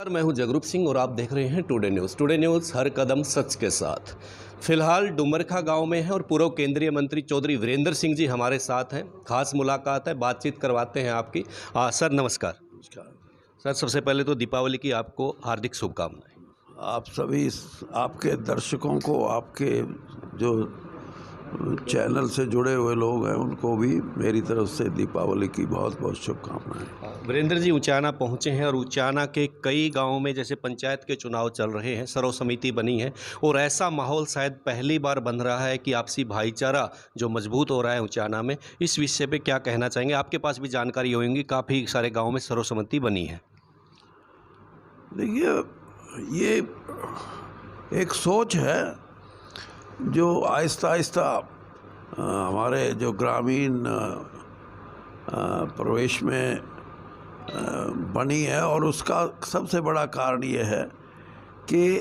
मैं हूं जगरूप सिंह और आप देख रहे हैं टुडे न्यूज़। टुडे न्यूज़ हर कदम सच के साथ। फिलहाल डुमरखा गांव में है और पूर्व केंद्रीय मंत्री चौधरी वीरेंद्र सिंह जी हमारे साथ हैं। खास मुलाकात है, बातचीत करवाते हैं आपकी। सर नमस्कार। सर सबसे पहले तो दीपावली की आपको हार्दिक शुभकामनाएं। आप सभी आपके दर्शकों को, आपके जो चैनल से जुड़े हुए लोग हैं, उनको भी मेरी तरफ से दीपावली की बहुत बहुत शुभकामनाएं। वीरेंद्र जी उचाना पहुंचे हैं और उचाना के कई गांवों में जैसे पंचायत के चुनाव चल रहे हैं, सर्व समिति बनी है और ऐसा माहौल शायद पहली बार बन रहा है कि आपसी भाईचारा जो मजबूत हो रहा है उचाना में। इस विषय पे क्या कहना चाहेंगे? आपके पास भी जानकारी होगी, काफ़ी सारे गाँव में सर्व समिति बनी है। देखिए, ये एक सोच है जो आहिस्ता आहिस्ता हमारे जो ग्रामीण प्रवेश में बनी है, और उसका सबसे बड़ा कारण ये है कि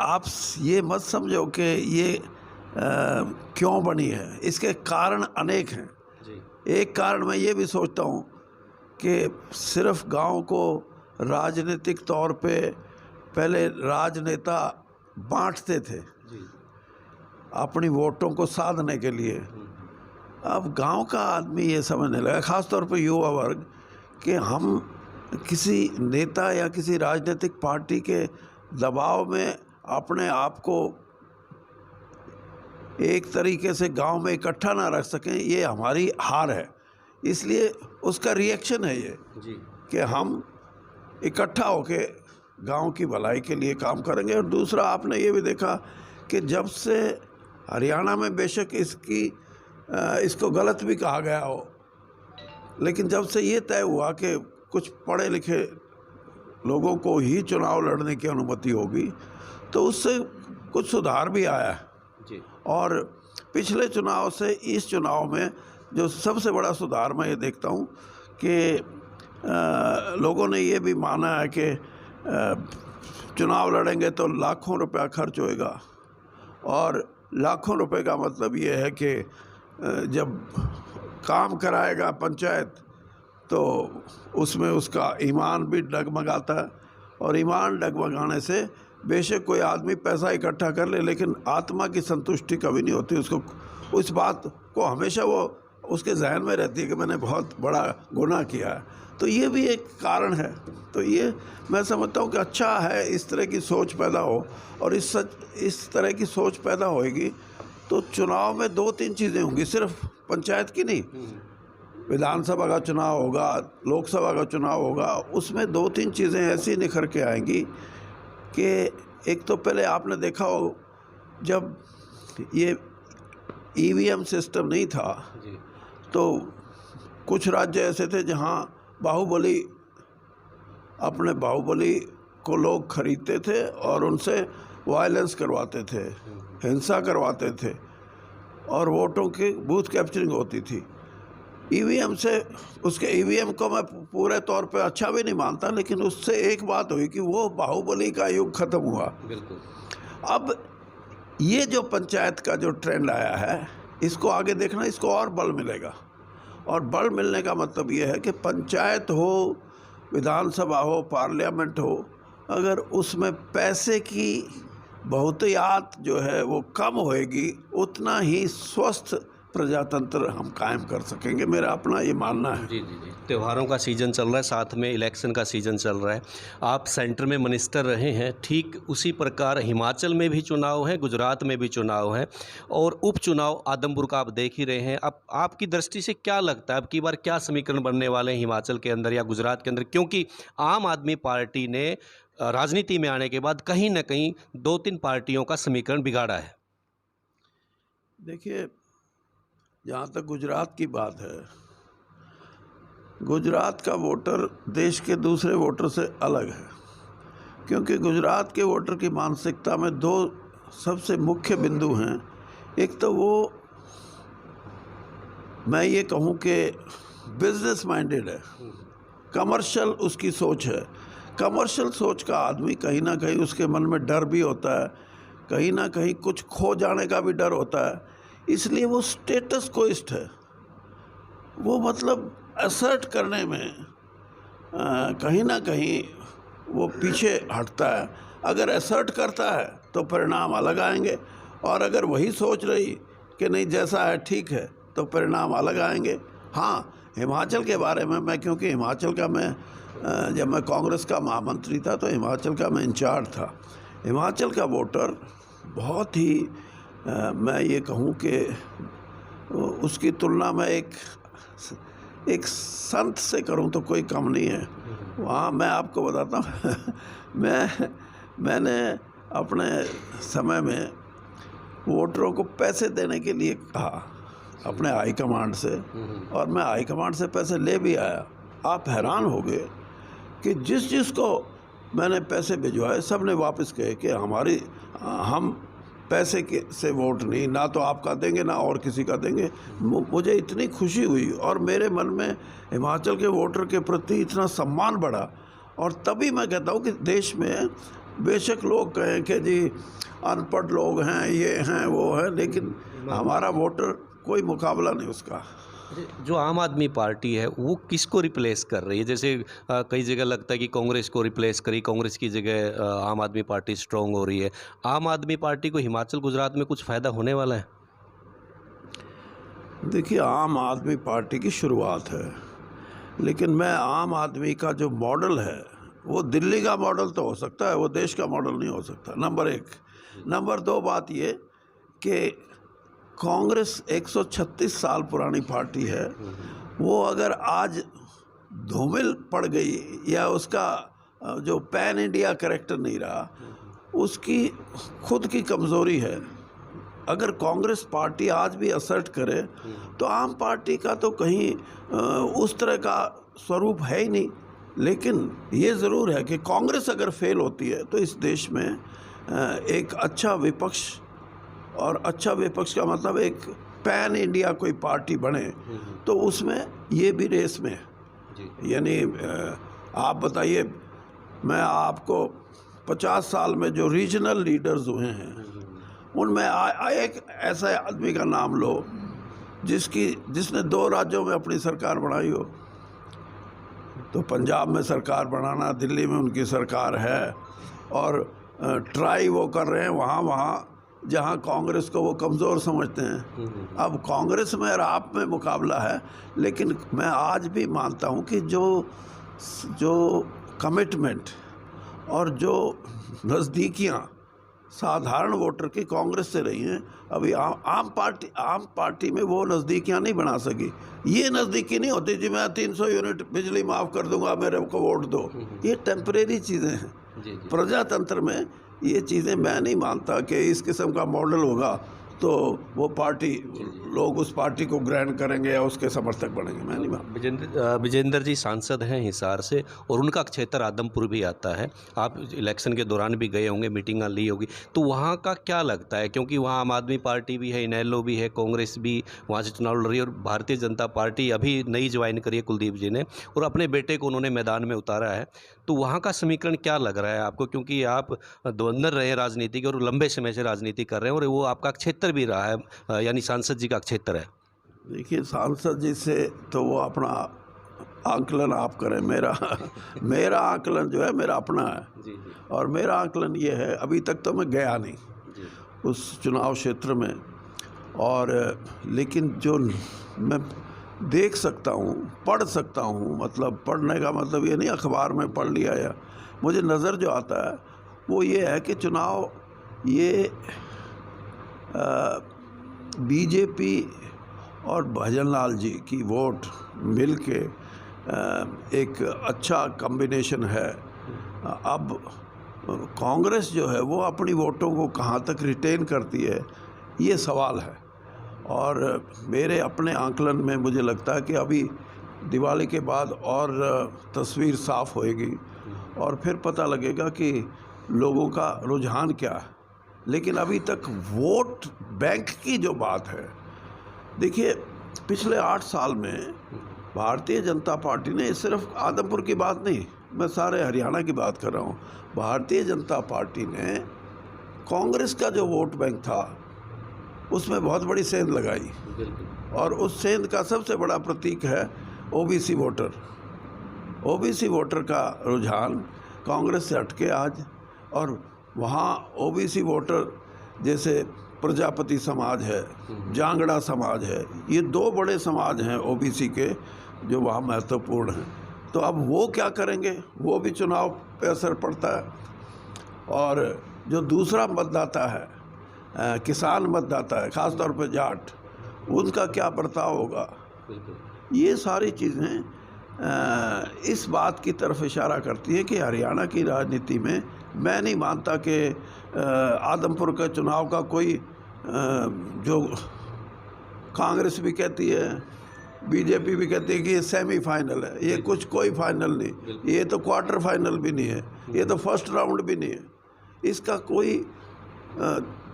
आप ये मत समझो कि ये क्यों बनी है। इसके कारण अनेक हैं जी। एक कारण मैं ये भी सोचता हूँ कि सिर्फ गांव को राजनीतिक तौर पे पहले राजनेता बांटते थे जी। अपनी वोटों को साधने के लिए। अब गांव का आदमी ये समझने लगा, खास तौर पर युवा वर्ग, कि हम किसी नेता या किसी राजनीतिक पार्टी के दबाव में अपने आप को एक तरीके से गांव में इकट्ठा ना रख सकें, ये हमारी हार है। इसलिए उसका रिएक्शन है ये जी। कि हम इकट्ठा होके गांव की भलाई के लिए काम करेंगे। और दूसरा, आपने ये भी देखा कि जब से हरियाणा में बेशक इसको गलत भी कहा गया हो, लेकिन जब से ये तय हुआ कि कुछ पढ़े लिखे लोगों को ही चुनाव लड़ने की अनुमति होगी, तो उससे कुछ सुधार भी आया है जी। और पिछले चुनाव से इस चुनाव में जो सबसे बड़ा सुधार मैं ये देखता हूँ कि लोगों ने ये भी माना है कि चुनाव लड़ेंगे तो लाखों रुपया खर्च होएगा। और लाखों रुपए का मतलब ये है कि जब काम कराएगा पंचायत तो उसमें उसका ईमान भी डगमगाता है, और ईमान डगमगाने से बेशक कोई आदमी पैसा इकट्ठा कर ले, लेकिन आत्मा की संतुष्टि कभी नहीं होती उसको। उस बात को हमेशा वो उसके जहन में रहती है कि मैंने बहुत बड़ा गुनाह किया है। तो ये भी एक कारण है। तो ये मैं समझता हूँ कि अच्छा है इस तरह की सोच पैदा हो, और इस तरह की सोच पैदा होएगी तो चुनाव में दो तीन चीज़ें होंगी, सिर्फ पंचायत की नहीं, विधानसभा का चुनाव होगा, लोकसभा का चुनाव होगा, उसमें दो तीन चीज़ें ऐसी निखर के आएंगी कि एक तो पहले आपने देखा हो, जब ये ईवीएम सिस्टम नहीं था तो कुछ राज्य ऐसे थे जहाँ अपने बाहुबली को लोग खरीदते थे और उनसे वायलेंस करवाते थे, हिंसा करवाते थे, और वोटों की बूथ कैप्चरिंग होती थी ईवीएम से। उसके ईवीएम को मैं पूरे तौर पे अच्छा भी नहीं मानता, लेकिन उससे एक बात हुई कि वो बाहुबली का युग ख़त्म हुआ। बिल्कुल। अब ये जो पंचायत का जो ट्रेंड आया है, इसको आगे देखना, इसको और बल मिलेगा। और बल मिलने का मतलब ये है कि पंचायत हो, विधानसभा हो, पार्लियामेंट हो, अगर उसमें पैसे की बहुतायत जो है वो कम होएगी, उतना ही स्वस्थ प्रजातंत्र हम कायम कर सकेंगे। मेरा अपना ये मानना है। जी जी जी। त्योहारों का सीज़न चल रहा है, साथ में इलेक्शन का सीज़न चल रहा है। आप सेंटर में मिनिस्टर रहे हैं, ठीक उसी प्रकार हिमाचल में भी चुनाव है, गुजरात में भी चुनाव है, और उपचुनाव आदमपुर का आप देख ही रहे हैं। अब आपकी दृष्टि से क्या लगता है, अब की बार क्या समीकरण बनने वाले हैं हिमाचल के अंदर या गुजरात के अंदर? क्योंकि आम आदमी पार्टी ने राजनीति में आने के बाद कहीं ना कहीं दो तीन पार्टियों का समीकरण बिगाड़ा है। देखिए, जहाँ तक गुजरात की बात है, गुजरात का वोटर देश के दूसरे वोटर से अलग है, क्योंकि गुजरात के वोटर की मानसिकता में दो सबसे मुख्य बिंदु हैं। एक तो वो, मैं ये कहूँ कि बिजनेस माइंडेड है, कमर्शियल उसकी सोच है। कमर्शियल सोच का आदमी कहीं ना कहीं उसके मन में डर भी होता है, कहीं ना कहीं कुछ खो जाने का भी डर होता है, इसलिए वो स्टेटस कोइस्ट है। वो मतलब असर्ट करने में कहीं ना कहीं वो पीछे हटता है। अगर असर्ट करता है तो परिणाम अलग आएंगे, और अगर वही सोच रही कि नहीं जैसा है ठीक है तो परिणाम अलग आएंगे। हाँ, हिमाचल के बारे में मैं, क्योंकि हिमाचल का मैं जब मैं कांग्रेस का महामंत्री था तो हिमाचल का मैं इंचार्ज था। हिमाचल का वोटर बहुत ही मैं ये कहूँ कि उसकी तुलना में एक संत से करूं तो कोई कम नहीं है। वहाँ मैं आपको बताता हूँ मैंने अपने समय में वोटरों को पैसे देने के लिए कहा अपने हाई कमांड से, और मैं हाई कमांड से पैसे ले भी आया। आप हैरान हो गए कि जिस को मैंने पैसे भिजवाए सब ने वापस कहे कि हम पैसे के से वोट नहीं, ना तो आपका देंगे ना और किसी का देंगे। मुझे इतनी खुशी हुई और मेरे मन में हिमाचल के वोटर के प्रति इतना सम्मान बढ़ा। और तभी मैं कहता हूँ कि देश में बेशक लोग कहें कि जी अनपढ़ लोग हैं, ये हैं वो हैं, लेकिन हमारा वोटर कोई मुकाबला नहीं उसका। जो आम आदमी पार्टी है वो किसको रिप्लेस कर रही है? जैसे कई जगह लगता है कि कांग्रेस को रिप्लेस करी, कांग्रेस की जगह आम आदमी पार्टी स्ट्रांग हो रही है। आम आदमी पार्टी को हिमाचल गुजरात में कुछ फ़ायदा होने वाला है? देखिए, आम आदमी पार्टी की शुरुआत है, लेकिन मैं आम आदमी का जो मॉडल है वो दिल्ली का मॉडल तो हो सकता है, वो देश का मॉडल नहीं हो सकता, नंबर एक। नंबर दो बात ये कि कांग्रेस 136 साल पुरानी पार्टी है। वो अगर आज धूमिल पड़ गई या उसका जो पैन इंडिया कैरेक्टर नहीं रहा, उसकी खुद की कमज़ोरी है। अगर कांग्रेस पार्टी आज भी असर्ट करे तो आम पार्टी का तो कहीं उस तरह का स्वरूप है ही नहीं। लेकिन ये ज़रूर है कि कांग्रेस अगर फेल होती है तो इस देश में एक अच्छा विपक्ष, और अच्छा विपक्ष का मतलब एक पैन इंडिया कोई पार्टी बने, तो उसमें ये भी रेस में है। यानी आप बताइए, मैं आपको 50 साल में जो रीजनल लीडर्स हुए हैं उनमें एक ऐसा आदमी का नाम लो जिसने 2 राज्यों में अपनी सरकार बनाई हो। तो पंजाब में सरकार बनाना, दिल्ली में उनकी सरकार है, और ट्राई वो कर रहे हैं वहाँ जहाँ कांग्रेस को वो कमज़ोर समझते हैं। अब कांग्रेस में और आप में मुकाबला है, लेकिन मैं आज भी मानता हूँ कि जो कमिटमेंट और जो नज़दीकियाँ साधारण वोटर की कांग्रेस से रही हैं, अभी आम पार्टी में वो नज़दीकियाँ नहीं बना सकी। ये नज़दीकी नहीं होती जी मैं 300 यूनिट बिजली माफ़ कर दूंगा, मेरे को वोट दो। ये टेम्परेरी चीज़ें हैं। प्रजातंत्र में ये चीज़ें मैं नहीं मानता कि इस किस्म का मॉडल होगा तो वो पार्टी, लोग उस पार्टी को ग्रहण करेंगे या उसके समर्थक बनेंगे, मैं नहीं मानता। विजेंद्र जी सांसद हैं हिसार से, और उनका क्षेत्र आदमपुर भी आता है। आप इलेक्शन के दौरान भी गए होंगे, मीटिंग ली होगी, तो वहाँ का क्या लगता है? क्योंकि वहाँ आम आदमी पार्टी भी है, इनेलो भी है, कांग्रेस भी वहाँ से चुनाव लड़ रही है, और भारतीय जनता पार्टी अभी नई ज्वाइन करी है कुलदीप जी ने, और अपने बेटे को उन्होंने मैदान में उतारा है। तो वहाँ का समीकरण क्या लग रहा है आपको? क्योंकि आप अंदर रहे राजनीति के और लंबे समय से राजनीति कर रहे हैं, और वो आपका क्षेत्र भी रहा है, यानी सांसद जी का क्षेत्र है। देखिए, सांसद जी से तो वो अपना आंकलन आप करें, मेरा आंकलन जो है मेरा अपना है। और मेरा आंकलन ये है, अभी तक तो मैं गया नहीं उस चुनाव क्षेत्र में, और लेकिन जो मैं देख सकता हूँ, पढ़ सकता हूँ, मतलब पढ़ने का मतलब ये नहीं अखबार में पढ़ लिया, या मुझे नज़र जो आता है वो ये है कि चुनाव ये बीजेपी और भजन लाल जी की वोट मिल के एक अच्छा कॉम्बिनेशन है। अब कांग्रेस जो है वो अपनी वोटों को कहाँ तक रिटेन करती है, ये सवाल है। और मेरे अपने आंकलन में मुझे लगता है कि अभी दिवाली के बाद और तस्वीर साफ़ होएगी, और फिर पता लगेगा कि लोगों का रुझान क्या है। लेकिन अभी तक वोट बैंक की जो बात है, देखिए पिछले 8 साल में भारतीय जनता पार्टी ने, सिर्फ आदमपुर की बात नहीं, मैं सारे हरियाणा की बात कर रहा हूँ, भारतीय जनता पार्टी ने कांग्रेस का जो वोट बैंक था उसमें बहुत बड़ी सेंध लगाई, और उस सेंध का सबसे बड़ा प्रतीक है ओबीसी वोटर। ओबीसी वोटर का रुझान कांग्रेस से हटके आज, और वहाँ ओबीसी वोटर जैसे प्रजापति समाज है, जांगड़ा समाज है, ये 2 बड़े समाज हैं ओबीसी के जो वहाँ महत्वपूर्ण हैं। तो अब वो क्या करेंगे, वो भी चुनाव पे असर पड़ता है। और जो दूसरा मतदाता है, किसान मतदाता है, ख़ास तौर पर जाट, उनका क्या बर्ताव होगा, ये सारी चीज़ें इस बात की तरफ इशारा करती है कि हरियाणा की राजनीति में मैं नहीं मानता कि आदमपुर के चुनाव का कोई जो कांग्रेस भी कहती है, बीजेपी भी कहती है कि ये सेमीफाइनल है, ये कुछ कोई फाइनल नहीं, ये तो क्वार्टर फाइनल भी नहीं है, ये तो फर्स्ट राउंड भी नहीं है। इसका कोई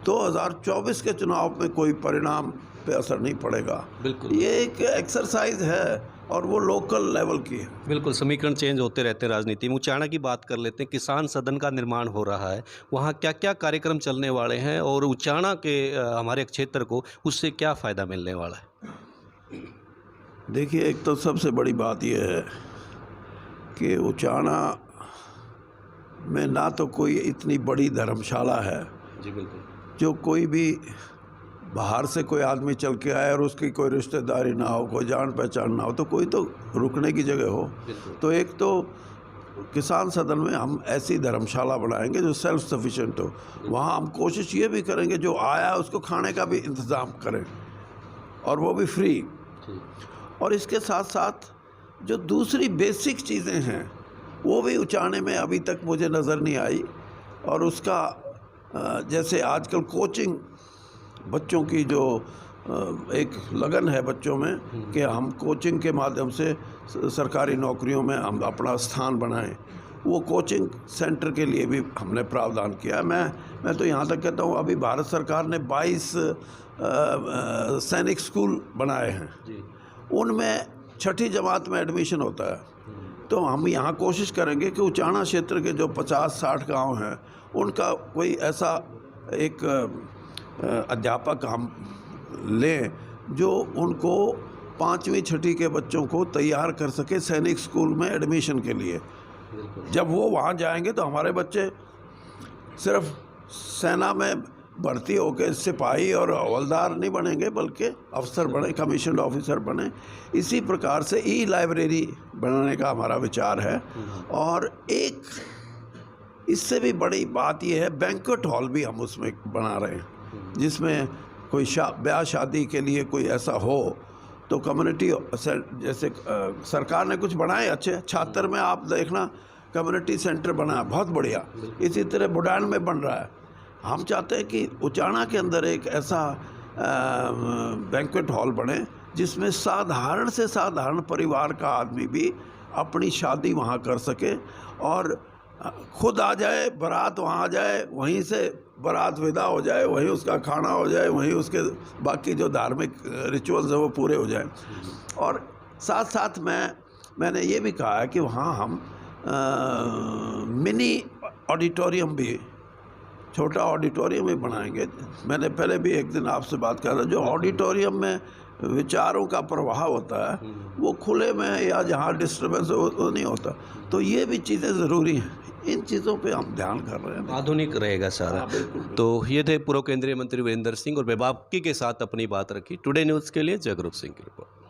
2024 के चुनाव में कोई परिणाम पे असर नहीं पड़ेगा। बिल्कुल, ये एक एक्सरसाइज है और वो लोकल लेवल की है। बिल्कुल, समीकरण चेंज होते रहते हैं राजनीति में। उचाना की बात कर लेते हैं, किसान सदन का निर्माण हो रहा है, वहाँ क्या क्या कार्यक्रम चलने वाले हैं और उचाना के हमारे क्षेत्र को उससे क्या फ़ायदा मिलने वाला है? देखिए, एक तो सबसे बड़ी बात यह है कि उचाना में ना तो कोई इतनी बड़ी धर्मशाला है जी, बिल्कुल, जो कोई भी बाहर से कोई आदमी चल के आए और उसकी कोई रिश्तेदारी ना हो, कोई जान पहचान ना हो, तो कोई तो रुकने की जगह हो। तो एक तो किसान सदन में हम ऐसी धर्मशाला बनाएंगे जो सेल्फ सफिशिएंट हो। वहाँ हम कोशिश ये भी करेंगे जो आया उसको खाने का भी इंतज़ाम करें, और वो भी फ्री। और इसके साथ साथ जो दूसरी बेसिक चीज़ें हैं वो भी उचाने में अभी तक मुझे नज़र नहीं आई। और उसका जैसे आजकल कोचिंग, बच्चों की जो एक लगन है बच्चों में कि हम कोचिंग के माध्यम से सरकारी नौकरियों में हम अपना स्थान बनाएं, वो कोचिंग सेंटर के लिए भी हमने प्रावधान किया है। मैं तो यहाँ तक कहता हूँ, अभी भारत सरकार ने 22 सैनिक स्कूल बनाए हैं, उनमें 6ठी जमात में एडमिशन होता है। तो हम यहाँ कोशिश करेंगे कि उचाना क्षेत्र के जो 50-60 गांव हैं उनका कोई ऐसा एक अध्यापक हम लें जो उनको 5वीं 6ठी के बच्चों को तैयार कर सके सैनिक स्कूल में एडमिशन के लिए। जब वो वहाँ जाएंगे तो हमारे बच्चे सिर्फ सेना में भर्ती होकर सिपाही और हवलदार नहीं बनेंगे, बल्कि अफसर बने, कमीशन्ड ऑफिसर बने। इसी प्रकार से ई लाइब्रेरी बनाने का हमारा विचार है। और एक इससे भी बड़ी बात यह है, बैंक्वेट हॉल भी हम उसमें बना रहे हैं, जिसमें कोई ब्याह शादी के लिए कोई ऐसा हो तो कम्युनिटी, जैसे सरकार ने कुछ बनाए अच्छे, छात्र में आप देखना कम्युनिटी सेंटर बना है, बहुत बढ़िया। इसी तरह बुडान में बन रहा है। हम चाहते हैं कि उचाना के अंदर एक ऐसा बैंक्वेट हॉल बने जिसमें साधारण से साधारण परिवार का आदमी भी अपनी शादी वहाँ कर सके, और खुद आ जाए, बारात वहाँ आ जाए, वहीं से बारात विदा हो जाए, वहीं उसका खाना हो जाए, वहीं उसके बाकी जो धार्मिक रिचुअल्स हैं वो पूरे हो जाएं। और साथ साथ मैंने ये भी कहा है कि वहाँ हम मिनी ऑडिटोरियम भी, छोटा ऑडिटोरियम भी बनाएंगे। मैंने पहले भी एक दिन आपसे बात कर रहा, जो ऑडिटोरियम में विचारों का प्रवाह होता है वो खुले में या जहाँ डिस्टर्बेंस वो नहीं होता। तो ये भी चीज़ें ज़रूरी हैं, इन चीज़ों पे हम ध्यान कर रहे हैं। आधुनिक रहेगा सारा। तो ये थे पूर्व केंद्रीय मंत्री वीरेंद्र सिंह, और बेबाकी के साथ अपनी बात रखी। टुडे न्यूज़ के लिए जगरूप सिंह की रिपोर्ट।